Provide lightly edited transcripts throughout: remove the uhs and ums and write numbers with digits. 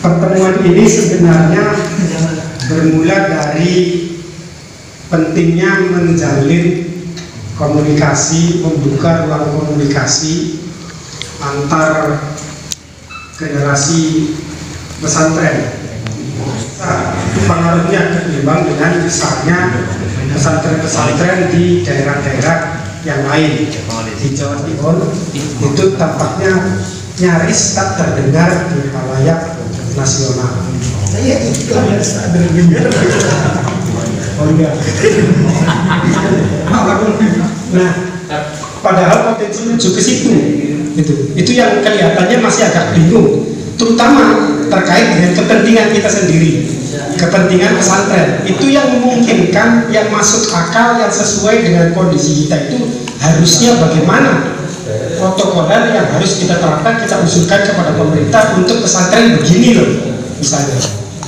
Pertemuan ini sebenarnya bermula dari pentingnya menjalin komunikasi, membuka ruang komunikasi antar generasi pesantren. Pengaruhnya ketimbang dengan misalnya pesantren-pesantren di daerah-daerah yang lain di Jawa Timur itu tampaknya nyaris tak terdengar di khalayak nasional. Nah, padahal potensi menuju ke situ, itu yang kelihatannya masih agak bingung, terutama terkait dengan kepentingan kita sendiri, kepentingan pesantren. Itu yang memungkinkan, yang masuk akal, yang sesuai dengan kondisi kita itu harusnya bagaimana protokoler yang harus kita terapkan, kita usulkan kepada pemerintah untuk pesantren begini loh, misalnya.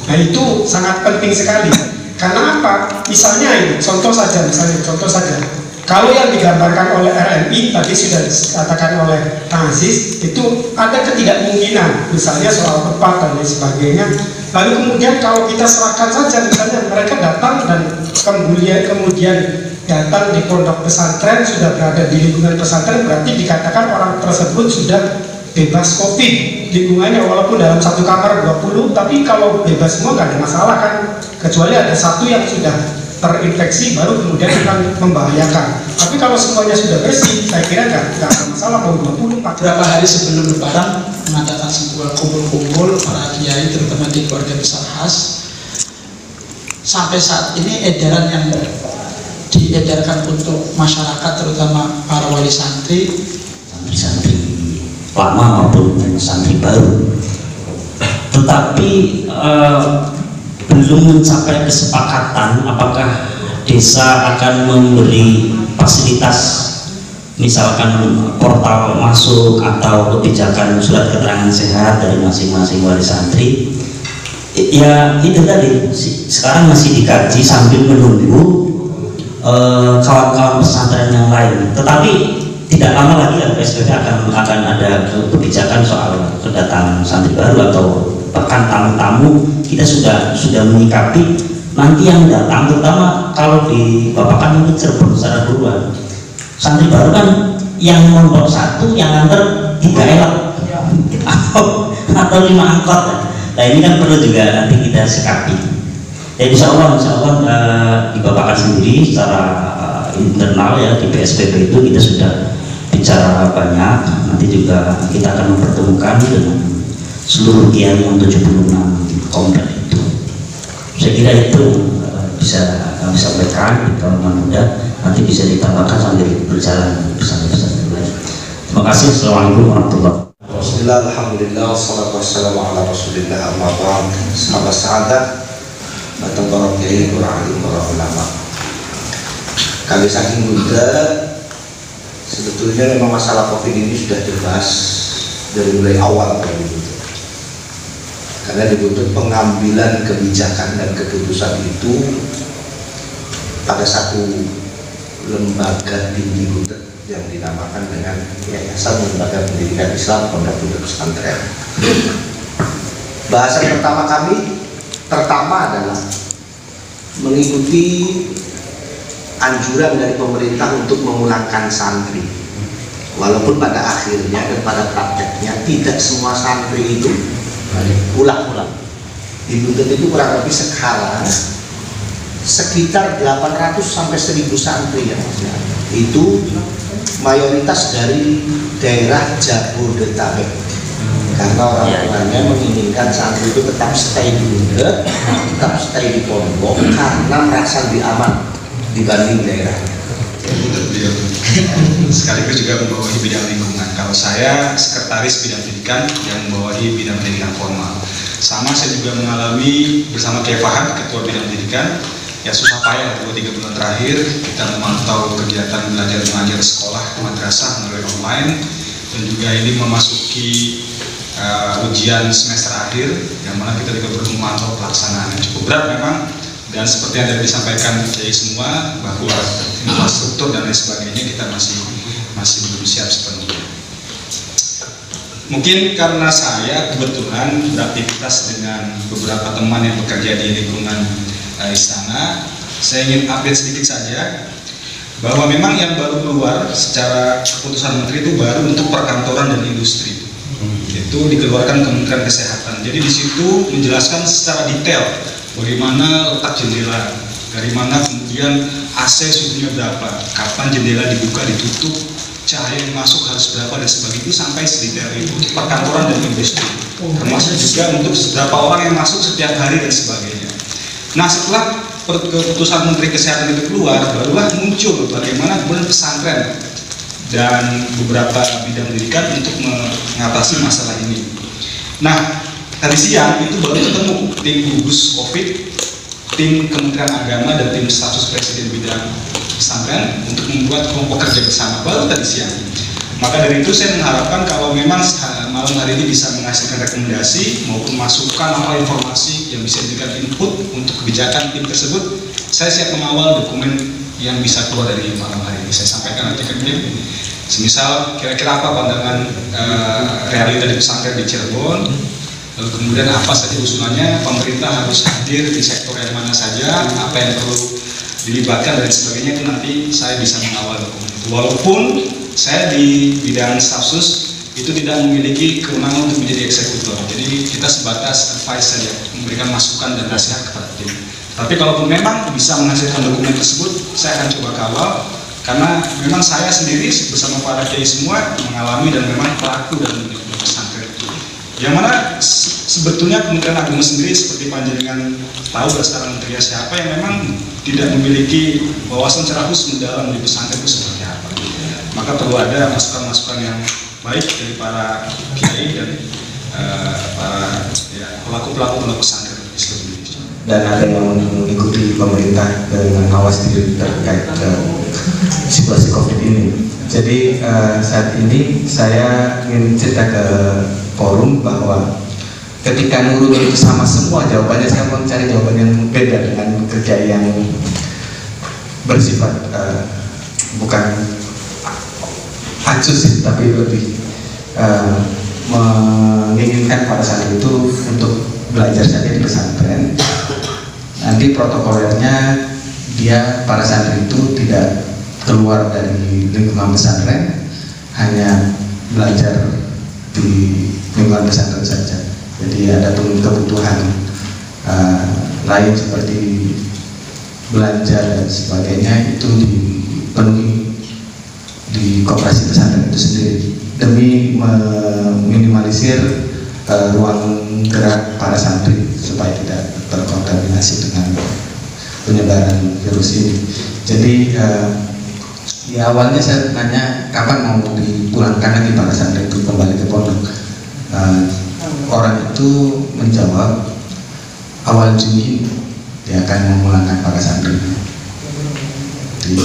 Nah itu sangat penting sekali. Karena apa? Misalnya ini, contoh saja, kalau yang digambarkan oleh RMI tadi sudah dikatakan oleh Kang Aziz, itu ada ketidakmungkinan, misalnya soal tepat dan lain sebagainya. Lalu kemudian kalau kita serahkan saja, misalnya mereka datang dan kemudian datang di pondok pesantren, sudah berada di lingkungan pesantren, berarti dikatakan orang tersebut sudah bebas COVID lingkungannya, walaupun dalam satu kamar 20, tapi kalau bebas semua nggak ada masalah kan, kecuali ada satu yang sudah terinfeksi baru kemudian akan membahayakan. Tapi kalau semuanya sudah bersih, saya kira nggak ada masalah mau 20, 40. Beberapa hari sebelum Lebaran mengadakan sebuah kumpul-kumpul para kiai terutama di keluarga besar khas. Sampai saat ini edaran yang diedarkan untuk masyarakat terutama para wali santri lama maupun santri baru, tetapi belum mencapai kesepakatan apakah desa akan memberi fasilitas misalkan portal masuk atau kebijakan surat keterangan sehat dari masing-masing wali santri. Ya itu tadi, sekarang masih dikaji sambil menunggu kawan-kawan pesantren yang lain. Tetapi tidak lama lagi ya PSBB akan ada kebijakan soal kedatangan santri baru atau bahkan tamu-tamu. Kita sudah menyikapi nanti yang datang, terutama kalau di Bapak kan mungkin Cirebon secara duluan, santri baru kan yang mondok satu, yang antar 3 elok atau 5 angkot. Nah ini kan perlu juga nanti kita sikapi. Ya insya Allah di Bapak kan sendiri secara internal ya di PSBB itu kita sudah bicara banyak. Nanti juga kita akan mempertemukan dengan seluruh kiai yang 76 komplek itu. Saya kira itu bisa kami sampaikan di kalangan muda, nanti bisa ditambahkan sambil berjalan bersama-sama. Terima kasih. Assalamualaikum warahmatullahi wabarakatuh. Bismillah, alhamdulillah, wassalatu wassalamu ala rasulillah, amma ba'd. Sahabat sa'adat, datang para kiai, para alim, para ulama. Kami saking muda, sebetulnya memang masalah COVID ini sudah dibahas dari mulai awal karena dibutuhkan pengambilan kebijakan dan keputusan itu pada satu lembaga tinggi yang dinamakan dengan Yayasan Lembaga Pendidikan Islam Pondok Pesantren. Bahasan pertama kami adalah mengikuti anjuran dari pemerintah untuk memulangkan santri, walaupun pada akhirnya dan pada prakteknya tidak semua santri itu pulang. Di Buntet itu kurang lebih sekarang sekitar 800 sampai 1000 santri ya Mas. Itu mayoritas dari daerah Jabodetabek, karena orang tuanya menginginkan santri itu tetap stay di Buntet, tetap stay di pondok karena merasa lebih aman dibanding daerahnya. Sekaligus juga membawahi bidang lingkungan. Kalau saya sekretaris bidang pendidikan yang membawahi bidang pendidikan formal. Sama saya juga mengalami bersama Kiai Fahad, ketua bidang pendidikan, ya susah payah 2-3 bulan terakhir kita memantau kegiatan belajar mengajar sekolah madrasah melalui online, dan juga ini memasuki ujian semester akhir yang mana kita juga perlu memantau pelaksanaannya. Cukup berat memang Dan seperti yang tadi disampaikan Kiai semua, bahwa infrastruktur dan lain sebagainya kita masih belum siap sepenuhnya. Mungkin karena saya kebetulan beraktivitas dengan beberapa teman yang bekerja di lingkungan istana, saya ingin update sedikit saja bahwa memang yang baru keluar secara keputusan menteri itu baru untuk perkantoran dan industri. Itu dikeluarkan Kementerian Kesehatan. Jadi di situ menjelaskan secara detail bagaimana letak jendela, dari mana kemudian AC suhunya berapa, kapan jendela dibuka ditutup, cahaya yang masuk harus berapa dan sebagainya, itu sampai sedetail itu untuk perkantoran dan industri. Termasuk juga untuk berapa orang yang masuk setiap hari dan sebagainya. Nah, setelah keputusan Menteri Kesehatan itu keluar, barulah muncul bagaimana kemudian pesantren dan beberapa bidang pendidikan untuk mengatasi masalah ini. Nah, tadi siang itu baru ketemu tim gugus COVID, tim Kementerian Agama dan tim staf sus Presiden bidang pesantren untuk membuat kelompok kerja bersama baru tadi siang. Maka dari itu saya mengharapkan kalau memang malam hari ini bisa menghasilkan rekomendasi maupun masukan atau informasi yang bisa dijadikan input untuk kebijakan tim tersebut, saya siap mengawal dokumen yang bisa keluar dari malam hari ini. Saya sampaikan nanti ke tim. Semisal kira-kira apa pandangan realita di pesantren di Cirebon, lalu kemudian apa saja usulannya, pemerintah harus hadir di sektor yang mana saja, apa yang perlu dilibatkan dan sebagainya, itu nanti saya bisa mengawal dokumen itu. Walaupun saya di bidang staf sus itu tidak memiliki kewenangan untuk menjadi eksekutor, jadi kita sebatas advice saja, memberikan masukan dan nasihat kepada tim. Tapi kalaupun memang bisa menghasilkan dokumen tersebut, saya akan coba kawal, karena memang saya sendiri bersama para kiai semua mengalami dan memang pelaku dan pesantren itu. Yang mana sebetulnya Kementerian Agama sendiri seperti panjenengan tahu sekarang menterinya siapa, yang memang tidak memiliki wawasan secara khusus mendalam di pesantren itu seperti apa. Maka perlu ada masukan-masukan yang baik dari para kiai dan para pelaku-pelaku pesantren di seluruh Indonesia. Dan ada yang mengikuti pemerintah dengan awas diri terkait situasi COVID ini. Jadi saat ini saya ingin cerita ke forum bahwa ketika nurul itu sama semua jawabannya, saya mau cari jawaban yang beda dengan kerja yang bersifat bukan acuh sih, tapi lebih menginginkan pada saat itu untuk belajar saja di pesantren. Nanti protokolernya dia para santri itu tidak keluar dari lingkungan pesantren, hanya belajar di lingkungan pesantren saja. Jadi ada pun kebutuhan lain seperti belanja dan sebagainya itu dipenuhi di koperasi pesantren itu sendiri demi meminimalisir ruang gerak para santri supaya tidak terkontaminasi dengan penyebaran virus ini. Jadi ya awalnya saya tanya kapan mau dipulangkan lagi para santri itu kembali ke pondok. Orang itu menjawab awal Juni dia akan memulangkan para santri. Jadi,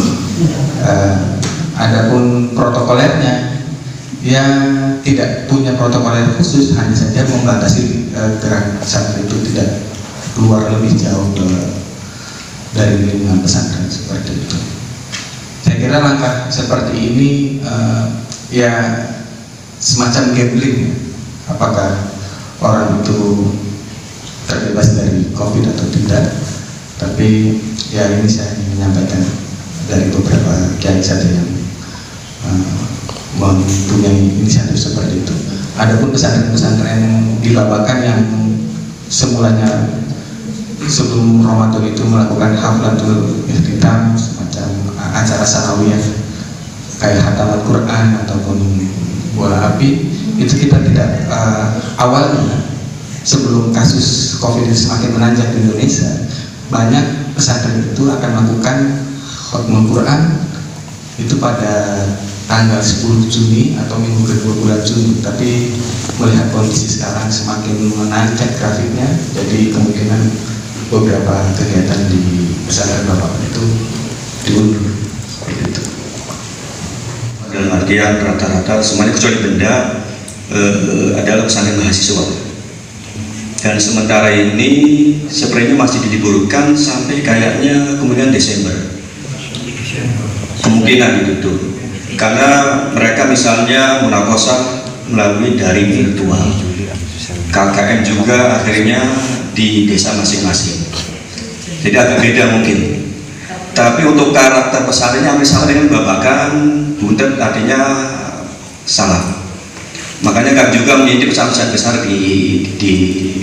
adapun protokolernya yang tidak punya protokoler khusus, hanya saja membatasi gerak santri itu tidak keluar lebih jauh dari lingkungan pesantren seperti itu. Saya kira langkah seperti ini ya semacam gambling, apakah orang itu terbebas dari COVID atau tidak. Tapi ya ini saya ingin menyampaikan dari beberapa kiai saja yang mempunyai inisiatif seperti itu. Adapun pesantren-pesantren di Babakan yang semulanya sebelum Ramadan itu melakukan haflatul ihtitam, semacam acara sanawiyah kayak khataman Quran ataupun bola api, itu kita tidak awalnya sebelum kasus COVID ini semakin menanjak di Indonesia, banyak pesantren itu akan melakukan khutbah Quran itu pada tanggal 10 Juni atau minggu kedua bulan Juni. Tapi melihat kondisi sekarang semakin menanjak grafiknya, jadi kemungkinan beberapa kegiatan di pesantren Bapak itu diundur seperti itu. Dalam artian rata-rata semuanya kecuali benda adalah pesantren mahasiswa. Dan sementara ini sepertinya masih diliburkan sampai kayaknya kemudian Desember. Kemungkinan itu karena mereka misalnya munakosa melalui daring virtual, KKN juga akhirnya di desa masing-masing, jadi agak beda mungkin. Tapi untuk karakter pesantrennya hampir sama dengan Babakan, Buntet artinya salah. Makanya kami juga menjadi pesantren besar di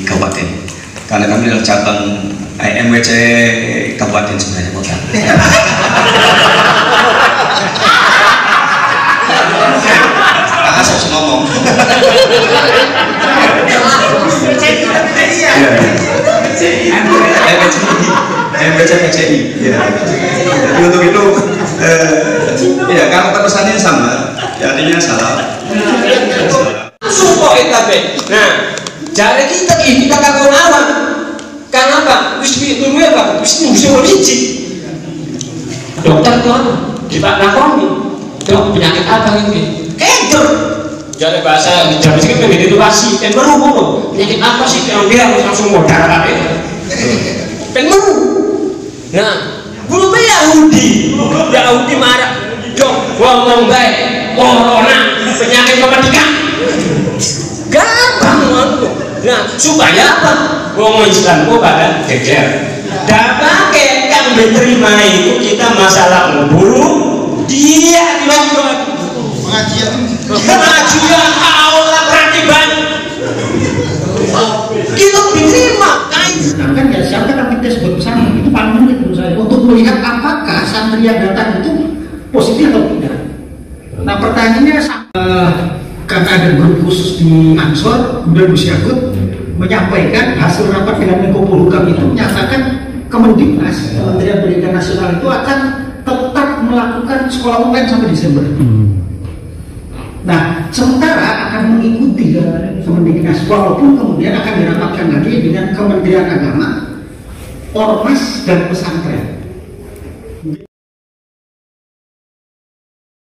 kabupaten, karena kami adalah cabang MWC kabupaten sebenarnya kota. Kakak saya harus ngomong. MWC PCI. Jadi untuk itu, ya karakter pesannya sama, artinya salah. Sumpah tapi, nah, cara kita ini kita kagak lawan. Kenapa? Wis dulu ya pak, wis musuh licik. Dokter tuh kita nakoni, dok penyakit apa ini? Keder. Jadi bahasa Jawa sih kan edukasi, baru penyakit apa sih yang dia langsung modal kan? Pengeru. Nah, belum Yahudi marah. Dok, ngomong baik, corona penyakit mematikan. Gampang ngomong. Nah, supaya apa? Ngomong Islam kok badan geger. Dan pakai yang diterima itu kita masalah membunuh dia dilakukan pengajian Allah perhatian kita diterima kan ya siapa yang kita sebut bersama itu paling penting menurut saya untuk melihat apakah santri yang datang itu positif atau tidak. Nah pertanyaannya karena ada grup khusus di Ansor, kemudian Gus Yakut menyampaikan hasil rapat dengan Menko Polhukam itu menyatakan Kemendiknas, Kementerian Pendidikan Nasional itu akan tetap melakukan sekolah online sampai Desember. Nah, sementara akan mengikuti Kemendiknas, walaupun kemudian akan dirapatkan lagi dengan Kementerian Agama, Ormas dan pesantren.